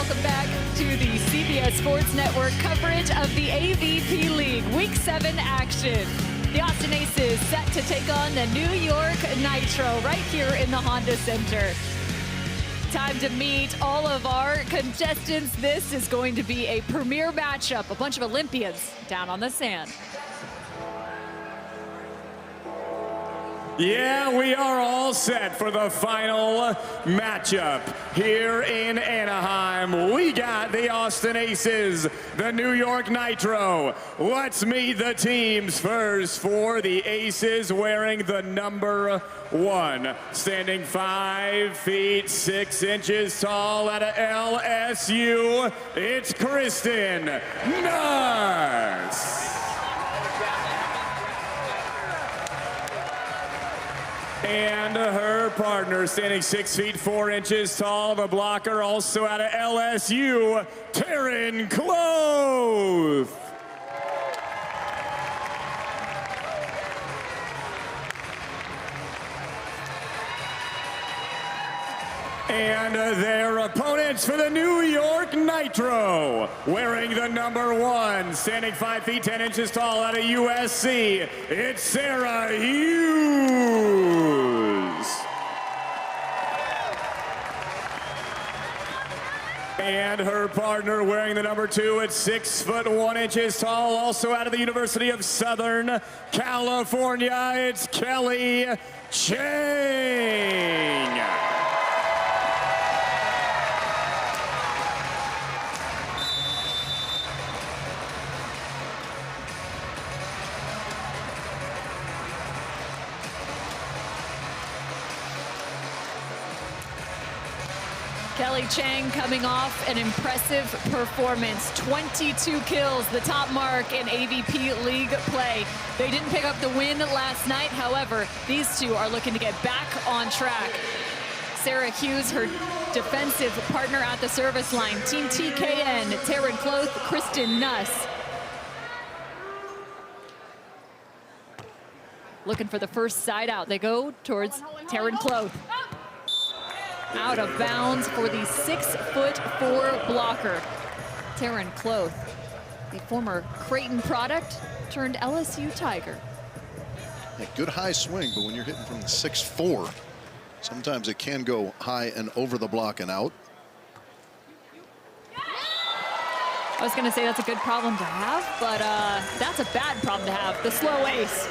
welcome back to the CBS Sports Network coverage of the AVP League Week 7 action. The Austin Aces set to take on the New York Nitro right here in the Honda Center. Time to meet all of our contestants. This is going to be a premier matchup, a bunch of Olympians down on the sand. Yeah, we are all set for the final matchup here in Anaheim. We got the Austin Aces, the New York Nitro. Let's meet the teams first. For the Aces, wearing the number 1, standing 5 feet 6 inches tall out of LSU, it's Kristen Nuss. And her partner, standing 6 feet 4 inches tall, the blocker also out of LSU, Taryn Kloth. And their opponents for the New York Nitro, wearing the number 1, standing 5 feet 10 inches tall out of USC, it's Sara Hughes. And her partner, wearing the number 2 at 6 foot 1 inches tall, also out of the University of Southern California, it's Cheng. Cheng coming off an impressive performance. 22 kills, the top mark in AVP League play. They didn't pick up the win last night. However, these two are looking to get back on track. Sara Hughes, her defensive partner at the service line. Team TKN, Taryn Kloth, Kristen Nuss. Looking for the first side out. They go towards Taryn Kloth. Out of bounds for the 6'4" blocker. Taryn Kloth, the former Creighton product turned LSU Tiger. Yeah, good high swing, but when you're hitting from the 6'4", sometimes it can go high and over the block and out. I was going to say that's a good problem to have, but that's a bad problem to have, the slow ace.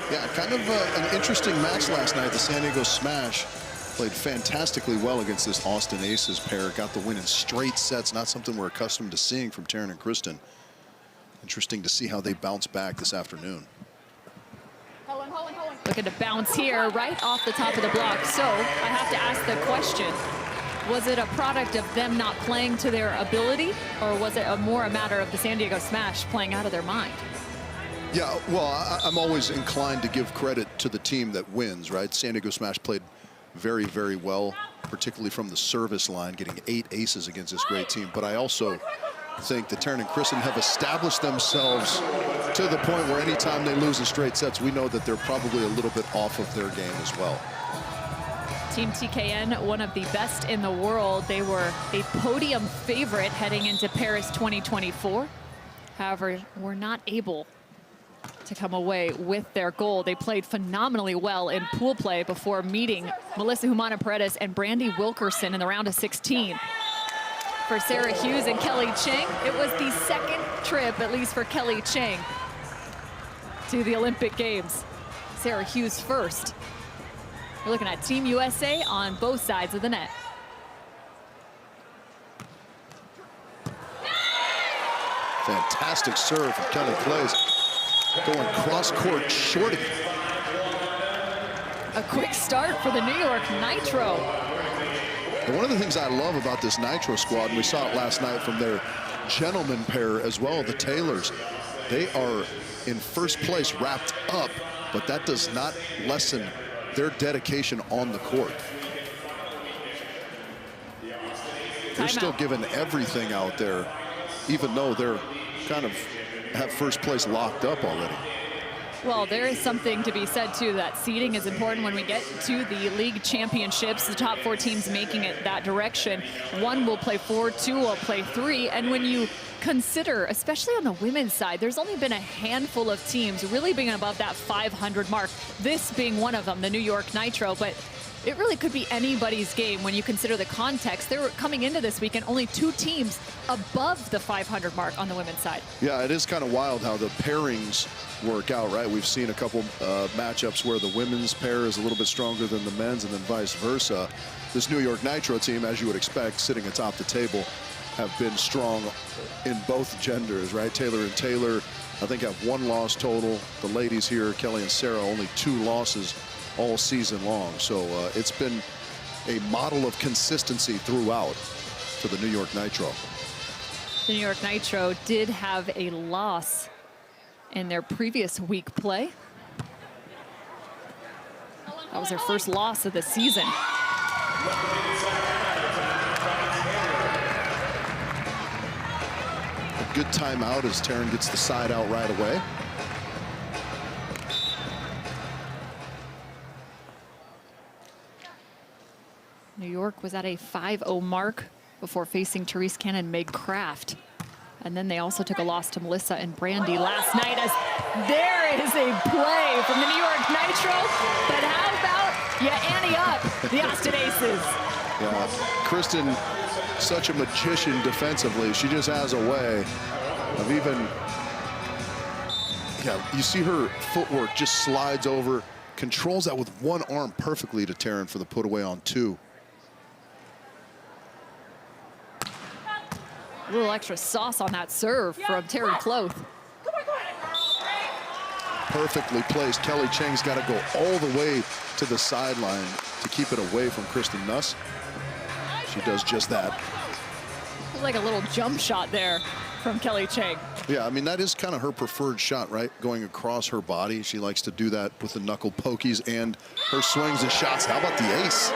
Yeah, kind of an interesting match last night. The San Diego Smash played fantastically well against this Austin Aces pair. Got the win in straight sets, not something we're accustomed to seeing from Taryn and Kristen. Interesting to see how they bounce back this afternoon. Looking to bounce here right off the top of the block. So I have to ask the question, was it a product of them not playing to their ability, or was it more a matter of the San Diego Smash playing out of their mind? Yeah, well, I'm always inclined to give credit to the team that wins, right? San Diego Smash played very, very well, particularly from the service line, getting 8 aces against this great team. But I also think that Taryn and Kristen have established themselves to the point where anytime they lose in straight sets, we know that they're probably a little bit off of their game as well. Team TKN, one of the best in the world. They were a podium favorite heading into Paris 2024. However, were not able to come away with their goal. They played phenomenally well in pool play before meeting Melissa Humana-Paredes and Brandy Wilkerson in the round of 16. For Sara Hughes and Kelly Cheng, it was the second trip, at least for Kelly Cheng, to the Olympic Games. Sara Hughes first. We're looking at Team USA on both sides of the net. Fantastic serve from Kelly Clays. Going cross-court shorty. A quick start for the New York Nitro. And one of the things I love about this Nitro squad, and we saw it last night from their gentleman pair as well, the Taylors, they are in first place wrapped up, but that does not lessen their dedication on the court. They're still giving everything out there, even though they're kind of have first place locked up already. Well, there is something to be said, too, that seeding is important when we get to the league championships. The top 4 teams making it that direction. 1 will play 4, 2 will play 3. And when you consider, especially on the women's side, there's only been a handful of teams really being above that 500 mark, this being one of them, the New York Nitro. But it really could be anybody's game when you consider the context. They were coming into this weekend only 2 teams above the 500 mark on the women's side. Yeah, it is kind of wild how the pairings work out, right? We've seen a couple matchups where the women's pair is a little bit stronger than the men's, and then vice versa. This New York Nitro team, as you would expect, sitting atop the table, have been strong in both genders, right? Taylor and Taylor, I think, have 1 loss total. The ladies here, Kelly and Sara, only 2 losses all season long. So it's been a model of consistency throughout for the New York Nitro. The New York Nitro did have a loss in their previous week play. That was their first loss of the season. A good timeout as Taryn gets the side out right away. New York was at a 5-0 mark before facing Therese Cannon, Meg Kraft. And then they also took a loss to Melissa and Brandy last night, as there is a play from the New York Nitro. But how about you ante up the Austin Aces? Yeah, Kristen, such a magician defensively. She just has a way of even, you see her footwork just slides over, controls that with 1 arm perfectly to Taryn for the put away on 2. A little extra sauce on that serve from Taryn Kloth. Perfectly placed. Kelly Cheng's got to go all the way to the sideline to keep it away from Kristen Nuss. She does just that. Like a little jump shot there from Kelly Cheng. Yeah, I mean, that is kind of her preferred shot, right? Going across her body. She likes to do that with the knuckle pokies and her swings and shots. How about the ace?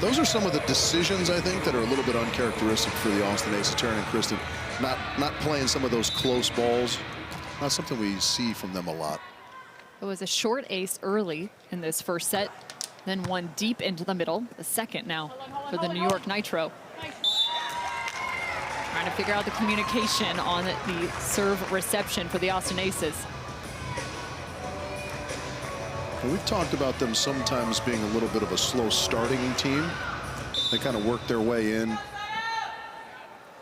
Those are some of the decisions, I think, that are a little bit uncharacteristic for the Austin Aces. Taryn and Kristen not playing some of those close balls. Not something we see from them a lot. It was a short ace early in this first set, then 1 deep into the middle, the second now for the New York Nitro. Trying to figure out the communication on the serve reception for the Austin Aces. We've talked about them sometimes being a little bit of a slow starting team. They kind of work their way in,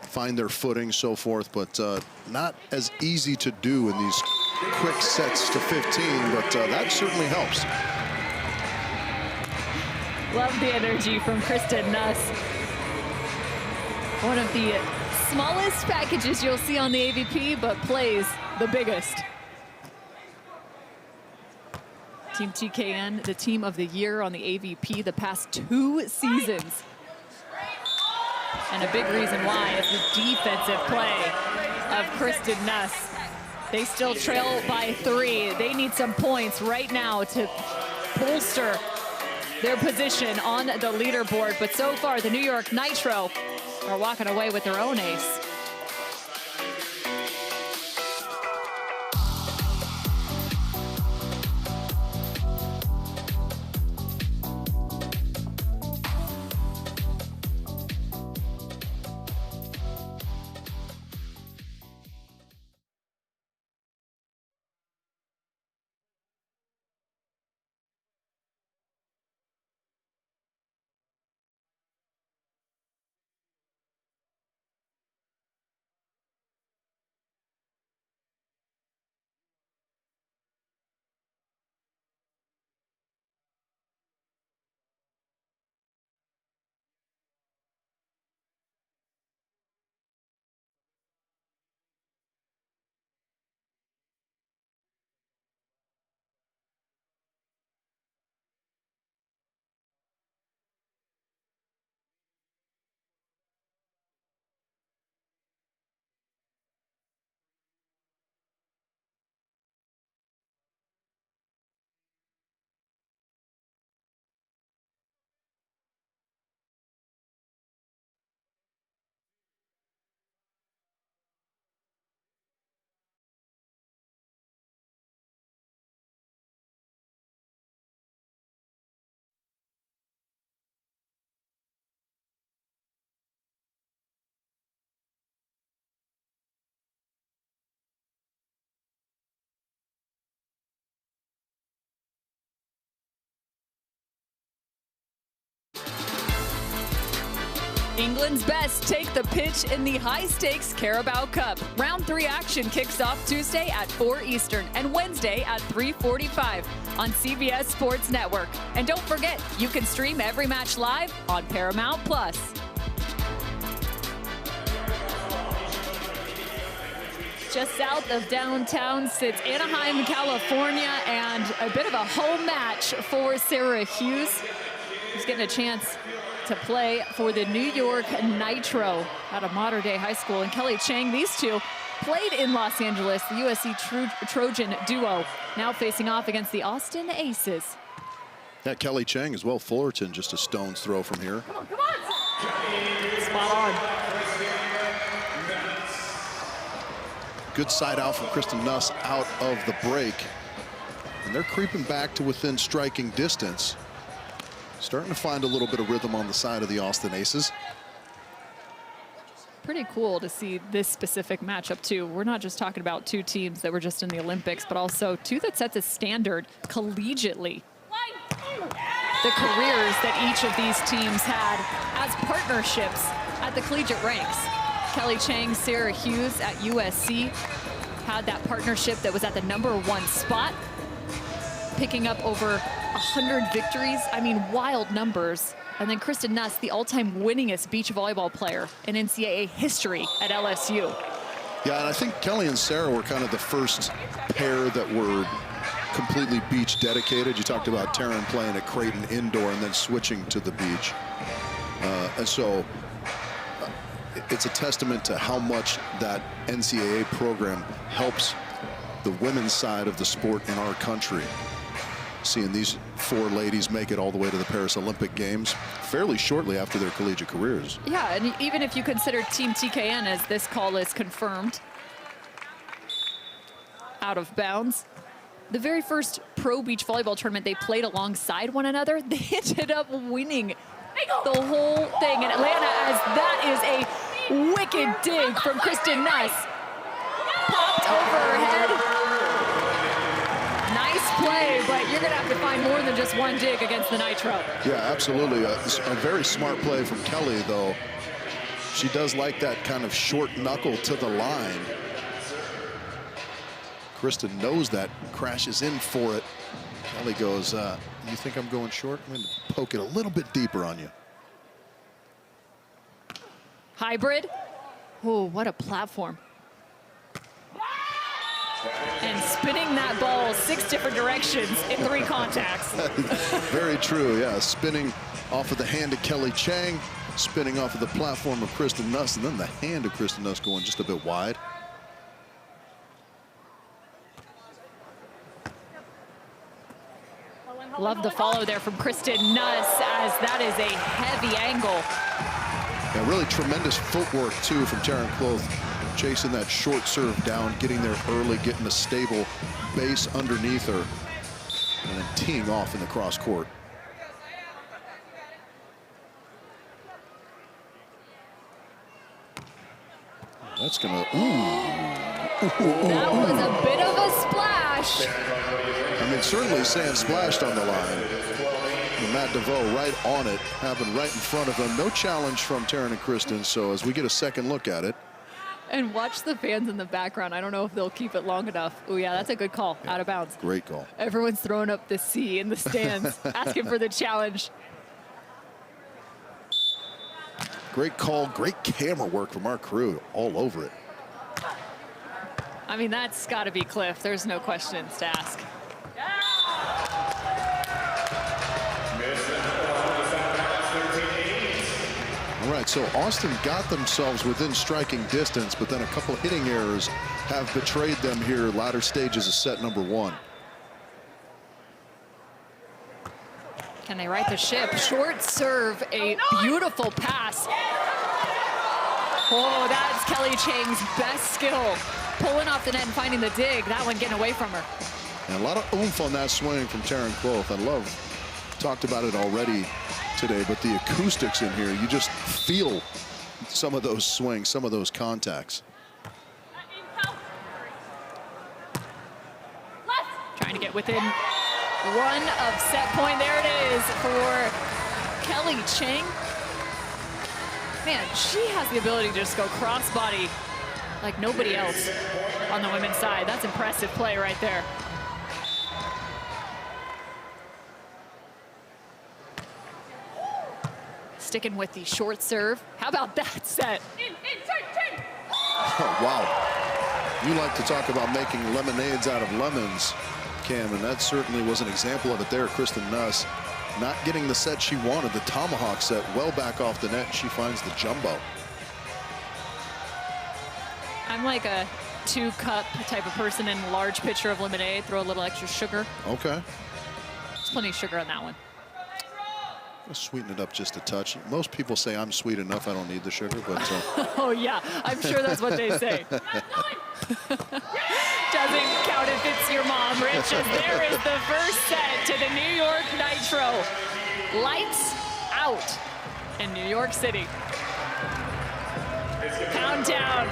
find their footing, so forth, but not as easy to do in these quick sets to 15, but that certainly helps. Love the energy from Kristen Nuss. One of the smallest packages you'll see on the AVP, but plays the biggest. Team TKN, the team of the year on the AVP the past 2 seasons. And a big reason why is the defensive play of Kristen Nuss. They still trail by 3. They need some points right now to bolster their position on the leaderboard. But so far, the New York Nitro are walking away with their own ace. England's best take the pitch in the high-stakes Carabao Cup. Round 3 action kicks off Tuesday at 4 Eastern and Wednesday at 3:45 on CBS Sports Network. And don't forget, you can stream every match live on Paramount+. Just south of downtown sits Anaheim, California, and a bit of a home match for Sara Hughes, who's getting a chance to play for the New York Nitro at a modern-day high school. And Kelly Cheng, these two played in Los Angeles, the USC Trojan duo, now facing off against the Austin Aces. Yeah, Kelly Cheng as well. Fullerton just a stone's throw from here. Come on. Spot on. Good side out from Kristen Nuss out of the break. And they're creeping back to within striking distance. Starting to find a little bit of rhythm on the side of the Austin Aces. Pretty cool to see this specific matchup too. We're not just talking about two teams that were just in the Olympics, but also two that sets a standard collegiately. The careers that each of these teams had as partnerships at the collegiate ranks. Kelly Cheng, Sara Hughes at USC had that partnership that was at the #1 spot, picking up over 100 victories. I mean, wild numbers. And then Kristen Nuss, the all-time winningest beach volleyball player in NCAA history at LSU. Yeah, and I think Kelly and Sara were kind of the first pair that were completely beach dedicated. You talked about Taryn playing at Creighton indoor and then switching to the beach. And so it's a testament to how much that NCAA program helps the women's side of the sport in our country. Seeing these 4 ladies make it all the way to the Paris Olympic Games fairly shortly after their collegiate careers. Yeah, and even if you consider Team TKN, as this call is confirmed, out of bounds, the very first pro beach volleyball tournament they played alongside one another, they ended up winning the whole thing in Atlanta, as that is a wicked dig from Kristen Nuss. Popped over her head. Nice play, but you're going to have to find more than just one dig against the Nitro. Yeah, absolutely. A very smart play from Kelly, though. She does like that kind of short knuckle to the line. Kristen knows that, crashes in for it. Kelly goes, you think I'm going short? I'm going to poke it a little bit deeper on you. Hybrid. Oh, what a platform. And spinning that ball 6 different directions in 3 contacts. Very true, yeah. Spinning off of the hand of Kelly Cheng, spinning off of the platform of Kristen Nuss, and then the hand of Kristen Nuss going just a bit wide. Love the follow there from Kristen Nuss, as that is a heavy angle. Yeah, really tremendous footwork, too, from Taryn Kloth. Chasing that short serve down, getting there early, getting a stable base underneath her, and then teeing off in the cross court. That's gonna, That was a bit of a splash. I mean, certainly sand splashed on the line. And Matt DeVoe right on it, happened right in front of him. No challenge from Taryn and Kristen, so as we get a second look at it. And watch the fans in the background. I don't know if they'll keep it long enough. Oh, yeah, that's a good call. Yeah, out of bounds. Great call. Everyone's throwing up the C in the stands, asking for the challenge. Great call, great camera work from our crew, all over it. I mean, that's got to be Cliff. There's no questions to ask. All right, so Austin got themselves within striking distance, but then a couple hitting errors have betrayed them here latter stages of set #1. Can they right the ship? Short serve, a beautiful pass. Oh, that's Kelly Cheng's best skill. Pulling off the net and finding the dig. That one getting away from her. And a lot of oomph on that swing from Taryn Kloth. Talked about it already today, but the acoustics in here, you just feel some of those swings, some of those contacts. Trying to get within 1 of set point. There it is for Kelly Cheng. Man, she has the ability to just go crossbody like nobody else on the women's side. That's impressive play right there. Sticking with the short serve. How about that set? Oh, wow. You like to talk about making lemonades out of lemons, Cam, and that certainly was an example of it there. Kristen Nuss not getting the set she wanted, the tomahawk set, well back off the net. She finds the jumbo. I'm like a 2-cup type of person in a large pitcher of lemonade. Throw a little extra sugar. Okay. There's plenty of sugar on that one. I'll sweeten it up just a touch. Most people say I'm sweet enough, I don't need the sugar, but... Oh, yeah, I'm sure that's what they say. Doesn't count if it's your mom, Rich, as there is the first set to the New York Nitro. Lights out in New York City. Countdown.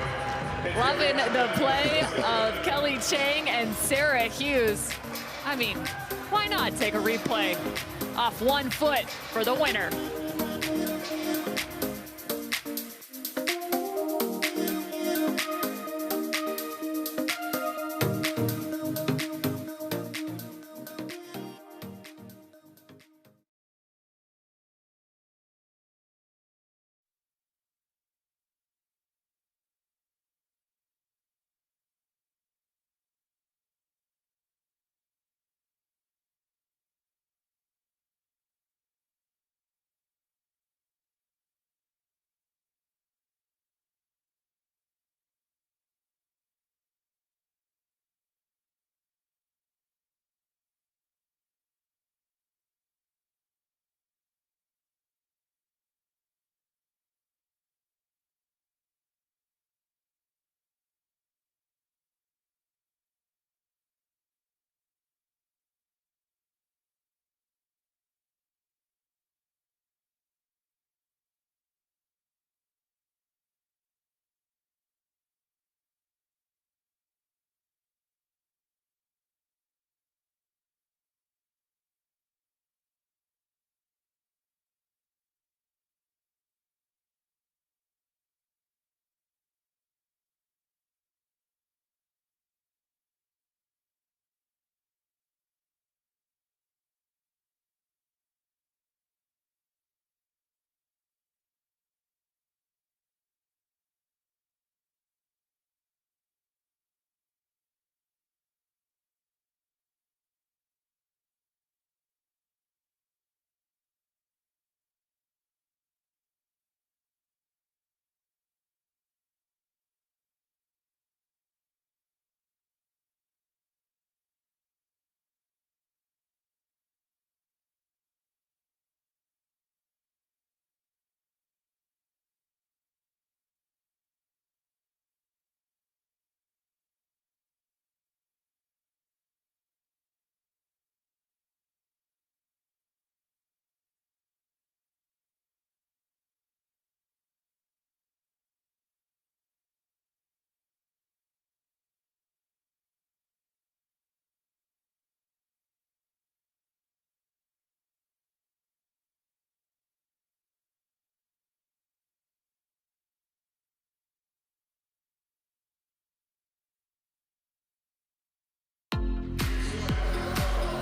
Loving the play of Kelly Cheng and Sara Hughes. I mean, why not take a replay off 1 foot for the winner?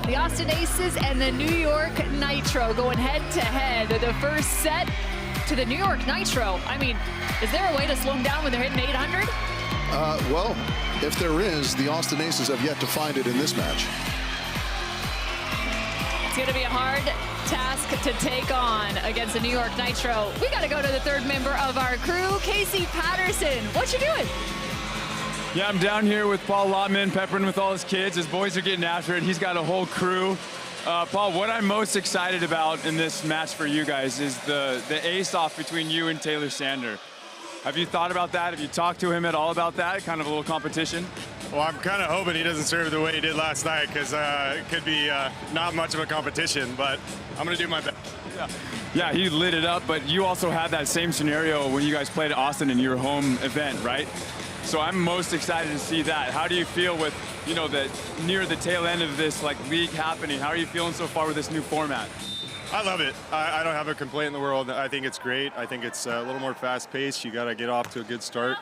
The Austin Aces and the New York Nitro going head-to-head. The first set to the New York Nitro. I mean, is there a way to slow them down when they're hitting 800? Well, if there is, the Austin Aces have yet to find it in this match. It's going to be a hard task to take on against the New York Nitro. We got to go to the third member of our crew, Casey Patterson. What you doing? Yeah, I'm down here with Paul Lotman, peppering with all his kids. His boys are getting after it. He's got a whole crew. Paul, what I'm most excited about in this match for you guys is the ace-off between you and Taylor Sander. Have you thought about that? Have you talked to him at all about that? Kind of a little competition? Well, I'm kind of hoping he doesn't serve the way he did last night, because it could be not much of a competition, but I'm going to do my best. Yeah, he lit it up, but you also had that same scenario when you guys played at Austin in your home event, right? So I'm most excited to see that. How do you feel with, near the tail end of this league happening? How are you feeling so far with this new format? I love it. I don't have a complaint in the world. I think it's great. I think it's a little more fast-paced. You got to get off to a good start,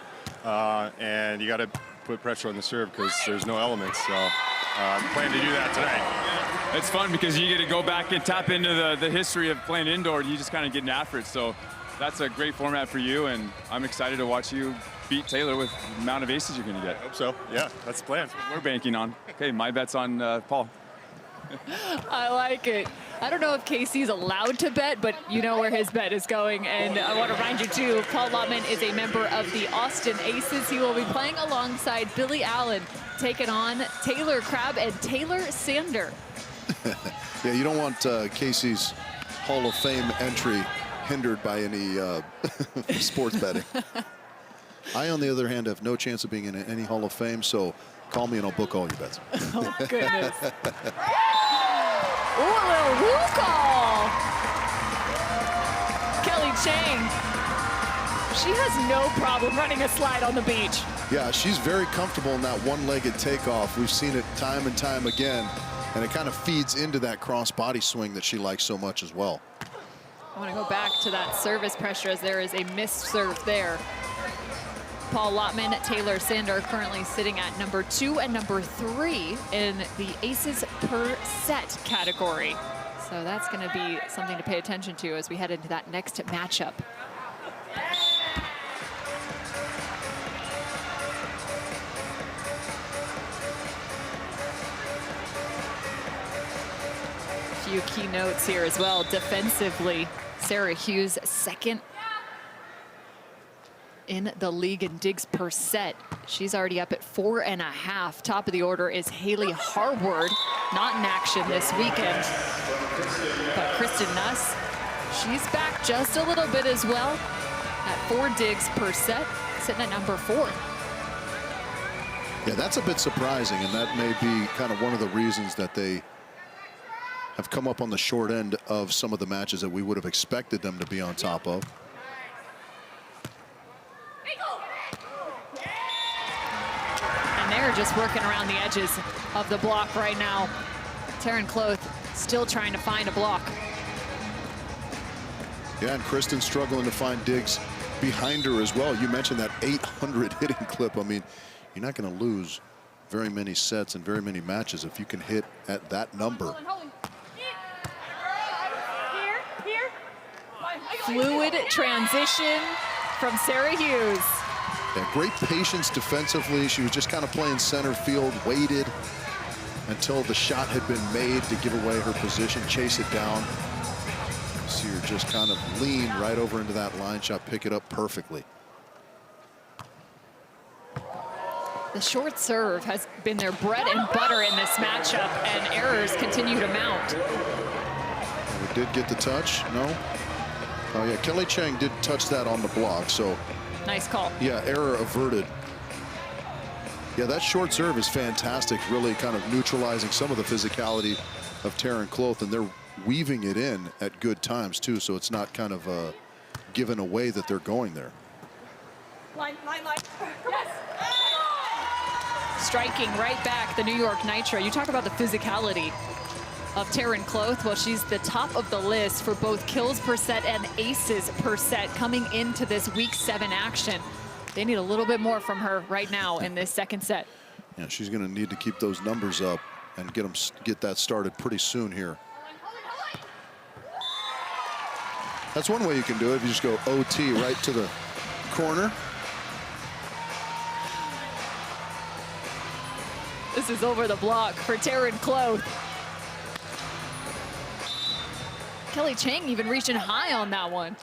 and you got to put pressure on the serve because there's no elements. So I plan to do that tonight. It's fun because you get to go back and tap into the history of playing indoor. You just kind of getting after it. So that's a great format for you, and I'm excited to watch you beat Taylor with the amount of aces you're going to get. I hope so. Yeah, that's the plan. We're banking on. Okay, my bet's on Paul. I like it. I don't know if Casey's allowed to bet, but you know where his bet is going. And I want to remind you, too, Paul Lotman is a member of the Austin Aces. He will be playing alongside Billy Allen, taking on Taylor Crabb and Taylor Sander. Yeah, you don't want Casey's Hall of Fame entry hindered by any sports betting. I, on the other hand, have no chance of being in any Hall of Fame, so call me and I'll book all your bets. Oh, goodness. Ooh, a little woo call. Kelly Cheng. She has no problem running a slide on the beach. Yeah, she's very comfortable in that one-legged takeoff. We've seen it time and time again, and it kind of feeds into that cross-body swing that she likes so much as well. I want to go back to that service pressure as there is a missed serve there. Paul Lotman, Taylor Sander currently sitting at number 2 and number 3 in the aces per set category. So that's going to be something to pay attention to as we head into that next matchup. A few key notes here as well. Defensively, Sara Hughes second in the league in digs per set. She's already up at 4.5. Top of the order is Haley Harward, not in action this weekend. But Kristen Nuss, she's back just a little bit as well at 4 digs per set, sitting at number 4. Yeah, that's a bit surprising, and that may be kind of one of the reasons that they have come up on the short end of some of the matches that we would have expected them to be on top of. And they're just working around the edges of the block right now. Taryn Kloth still trying to find a block. Yeah, and Kristen struggling to find digs behind her as well. You mentioned that 800 hitting clip. I mean, you're not going to lose very many sets and very many matches if you can hit at that number. Fluid transition from Sara Hughes. Yeah, great patience defensively. She was just kind of playing center field, waited until the shot had been made to give away her position, chase it down. See her just kind of lean right over into that line shot, pick it up perfectly. The short serve has been their bread and butter in this matchup, and errors continue to mount. We did get the touch, no? Oh yeah, Kelly Cheng did touch that on the block, so. Nice call. Yeah, error averted. Yeah, that short serve is fantastic, really kind of neutralizing some of the physicality of Taryn Kloth, and they're weaving it in at good times too, so it's not kind of given away that they're going there. Line. Yes. Striking right back, the New York Nitro. You talk about the physicality of Taryn Kloth. Well, she's the top of the list for both kills per set and aces per set coming into this week 7 action. They need a little bit more from her right now in this second set. Yeah, she's going to need to keep those numbers up and get that started pretty soon here. That's one way you can do it. If you just go OT right to the corner. This is over the block for Taryn Kloth. Kelly Cheng even reaching high on that one.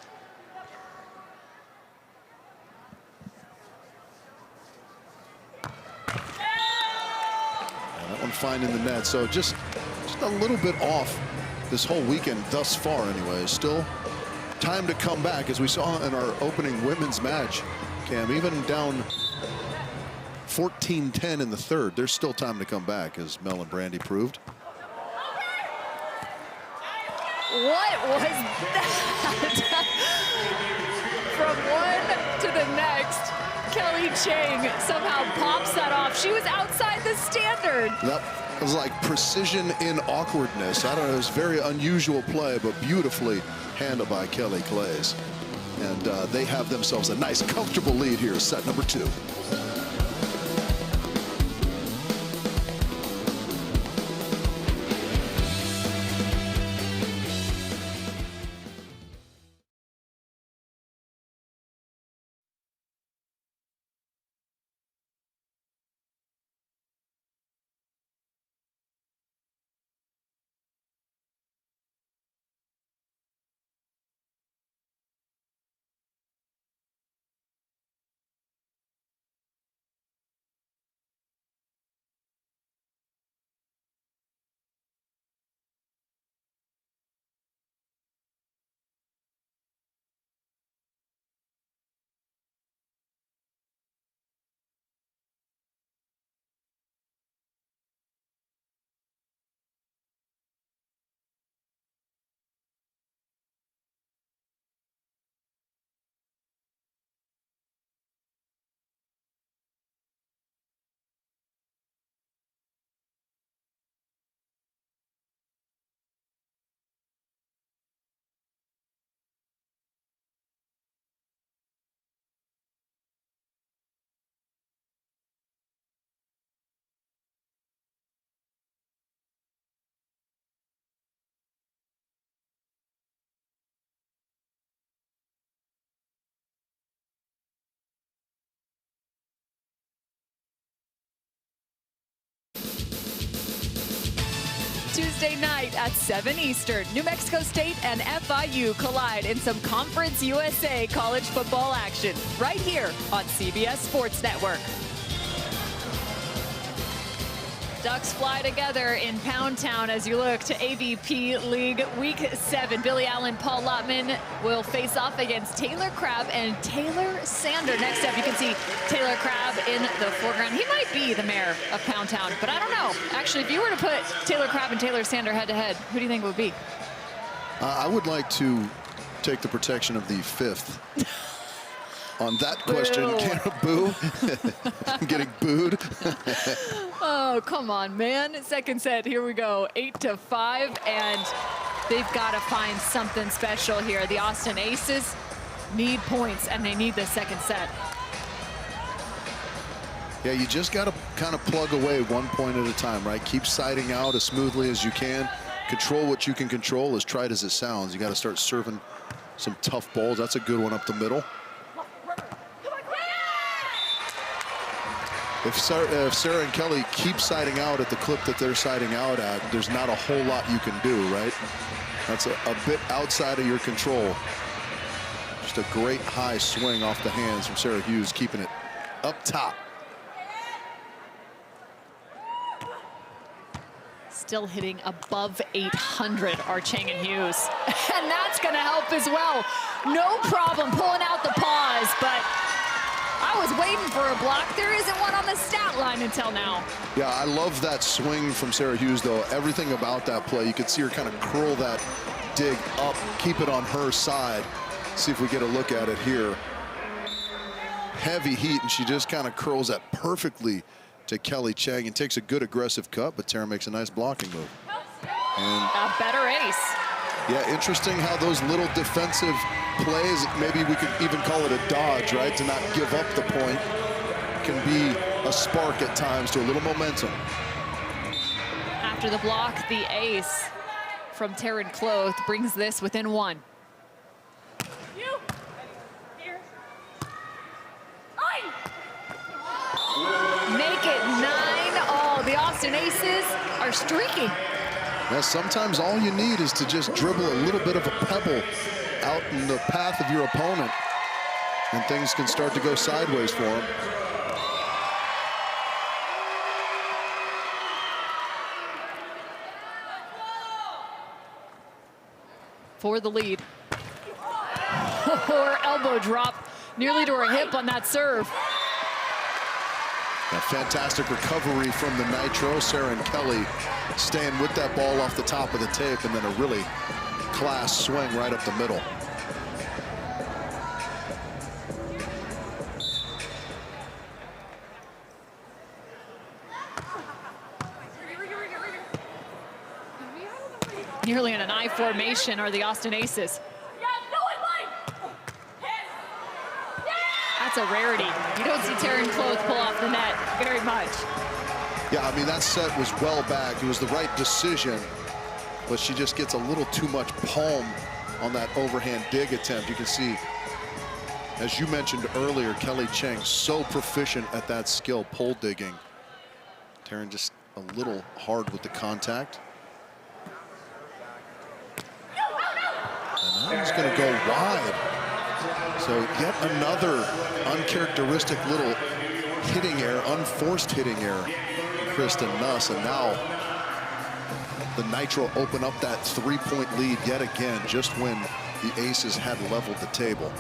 That one finding the net. So just a little bit off this whole weekend thus far anyway. Still time to come back, as we saw in our opening women's match, Cam, even down 14-10 in the third. There's still time to come back, as Mel and Brandy proved. What was that? From one to the next, Kelly Cheng somehow pops that off. She was outside the standard. That was like precision in awkwardness. I don't know, it was a very unusual play, but beautifully handled by Kelly Claes. And they have themselves a nice, comfortable lead here, set number 2. Tuesday night at 7 Eastern, New Mexico State and FIU collide in some Conference USA college football action right here on CBS Sports Network. Ducks fly together in Pound Town as you look to AVP League Week 7. Billy Allen, Paul Lottman will face off against Taylor Crabb and Taylor Sander. Next up, you can see Taylor Crabb in the foreground. He might be the mayor of Pound Town, but I don't know. Actually, if you were to put Taylor Crabb and Taylor Sander head-to-head, who do you think it would be? I would like to take the protection of the 5th. On that question, can I boo? I'm getting booed. Oh, come on, man. Second set, here we go. 8-5, and they've got to find something special here. The Austin Aces need points, and they need the second set. Yeah, you just got to kind of plug away 1 point at a time, right? Keep siding out as smoothly as you can. Control what you can control, as trite as it sounds. You got to start serving some tough balls. That's a good one up the middle. If Sara and Kelly keep siding out at the clip that they're siding out at, there's not a whole lot you can do, right? That's a bit outside of your control. Just a great high swing off the hands from Sara Hughes, keeping it up top. Still hitting above 800 are Cheng and Hughes. And that's going to help as well. No problem pulling out the pause, but I was waiting for a block. There isn't one on the stat line until now. Yeah, I love that swing from Sara Hughes, though. Everything about that play, you could see her kind of curl that dig up, keep it on her side. See if we get a look at it here. Heavy heat, and she just kind of curls that perfectly to Kelly Cheng and takes a good aggressive cut, but Taryn makes a nice blocking move. And a better ace. Yeah, interesting how those little defensive plays, maybe we could even call it a dodge, right? To not give up the point, can be a spark at times to a little momentum. After the block, the ace from Taryn Kloth brings this within 1. Make it 9-all. The Austin Aces are streaking. Yeah, sometimes all you need is to just dribble a little bit of a pebble out in the path of your opponent, and things can start to go sideways for them. For the lead. Her elbow drop nearly to her hip on that serve. A fantastic recovery from the Nitro. Sara and Kelly staying with that ball off the top of the tape, and then a really class swing right up the middle. Nearly in an I formation are the Austin Aces. That's a rarity. You don't see Taryn Kloth pull off the net very much. Yeah, I mean, that set was well back. It was the right decision, but she just gets a little too much palm on that overhand dig attempt. You can see, as you mentioned earlier, Kelly Cheng so proficient at that skill, pole digging. Taryn just a little hard with the contact. And now he's going to go wide. So yet another uncharacteristic little hitting error, unforced hitting error, Kristen Nuss. And now the Nitro open up that 3-point lead yet again, just when the Aces had leveled the table.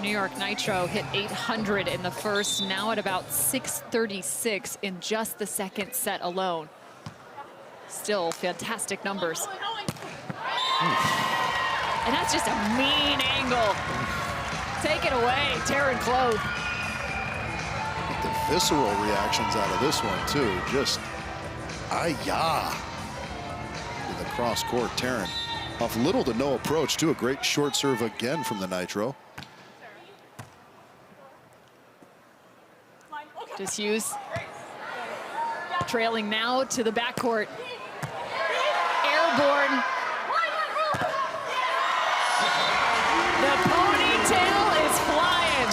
New York Nitro hit 800 in the first, now at about 636 in just the second set alone. Still fantastic numbers. And that's just a mean angle. Take it away, Taryn Kloth. The visceral reactions out of this one, too. Just, ah-ya. In the cross court, Taryn off little to no approach, too. A great short serve again from the Nitro. Just Hughes trailing now to the backcourt. Airborne. The ponytail is flying.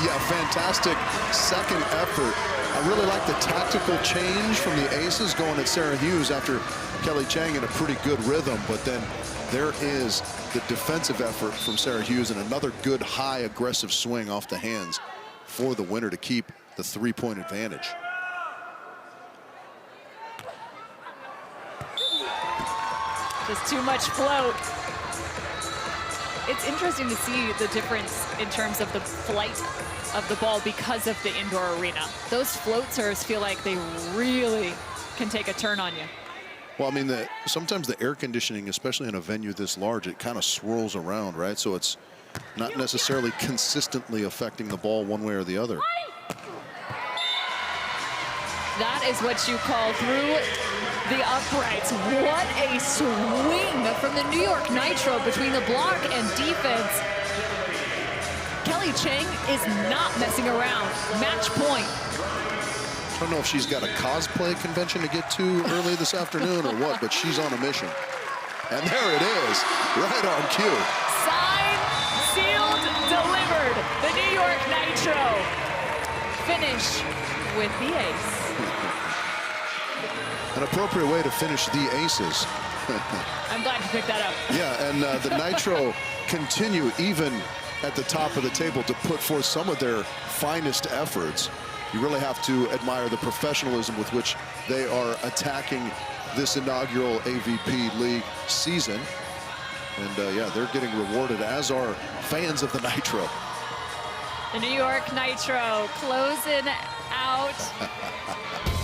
Yeah, fantastic second effort. I really like the tactical change from the Aces going at Sara Hughes after Kelly Cheng in a pretty good rhythm, but then there is the defensive effort from Sara Hughes and another good high aggressive swing off the hands for the winner to keep the 3-point advantage. Just too much float. It's interesting to see the difference in terms of the flight of the ball because of the indoor arena. Those float serves feel like they really can take a turn on you. Well, I mean, sometimes the air conditioning, especially in a venue this large, it kind of swirls around, right? So it's not necessarily consistently affecting the ball one way or the other. That is what you call through the uprights. What a swing from the New York Nitro between the block and defense. Kelly Cheng is not messing around. Match point. I don't know if she's got a cosplay convention to get to early this afternoon or what, but she's on a mission. And there it is, right on cue. Signed, sealed, delivered. The New York Nitro finish with the ace. An appropriate way to finish the Aces. I'm glad you picked that up. Yeah, and the Nitro continue even at the top of the table to put forth some of their finest efforts. You really have to admire the professionalism with which they are attacking this inaugural AVP League season. And yeah, they're getting rewarded, as are fans of the Nitro. The New York Nitro closing out.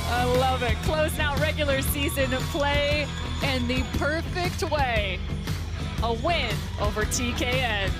I love it. Closing out regular season play in the perfect way. A win over TKN.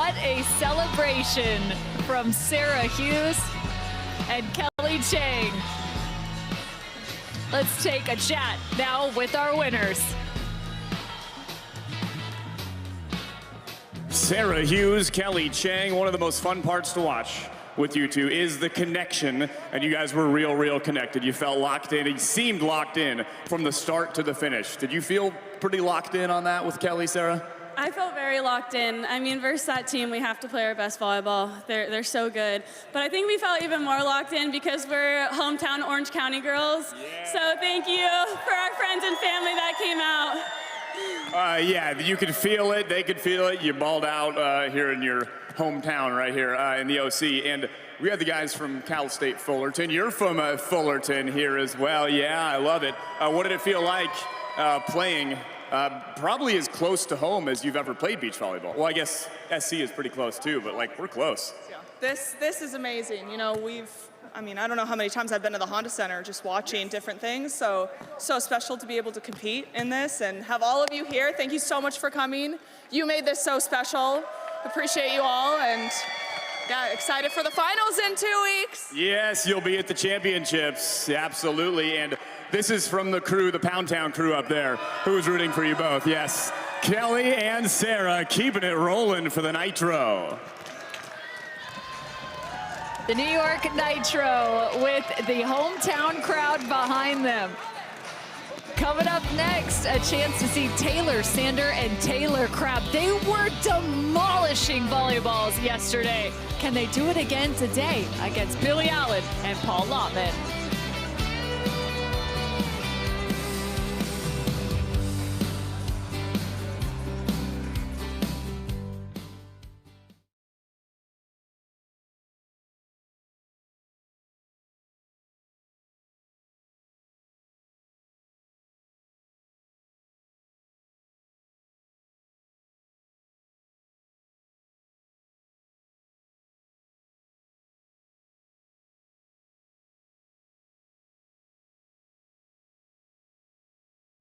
What a celebration from Sara Hughes and Kelly Cheng. Let's take a chat now with our winners. Sara Hughes, Kelly Cheng, one of the most fun parts to watch with you two is the connection, and you guys were real connected. You felt locked in. You seemed locked in from the start to the finish. Did you feel pretty locked in on that with Kelly, Sara? I felt very locked in. I mean, versus that team, we have to play our best volleyball. They're so good. But I think we felt even more locked in because we're hometown Orange County girls. Yeah. So thank you for our friends and family that came out. Yeah, you could feel it. They could feel it. You balled out here in your hometown right here in the OC. And we had the guys from Cal State Fullerton. You're from Fullerton here as well. Yeah, I love it. What did it feel like playing probably as close to home as you've ever played beach volleyball? Well, I guess SC is pretty close too, but like we're close. Yeah. This is amazing. You know, I don't know how many times I've been to the Honda Center just watching different things. So special to be able to compete in this and have all of you here. Thank you so much for coming. You made this so special. Appreciate you all, and yeah, excited for the finals in 2 weeks. Yes, you'll be at the championships, absolutely. And this is from the crew, the Pound Town crew up there, who's rooting for you both. Yes, Kelly and Sara keeping it rolling for the Nitro. The New York Nitro with the hometown crowd behind them. Coming up next, a chance to see Taylor Sander and Taylor Crabb. They were demolishing volleyballs yesterday. Can they do it again today against Billy Allen and Paul Lottman?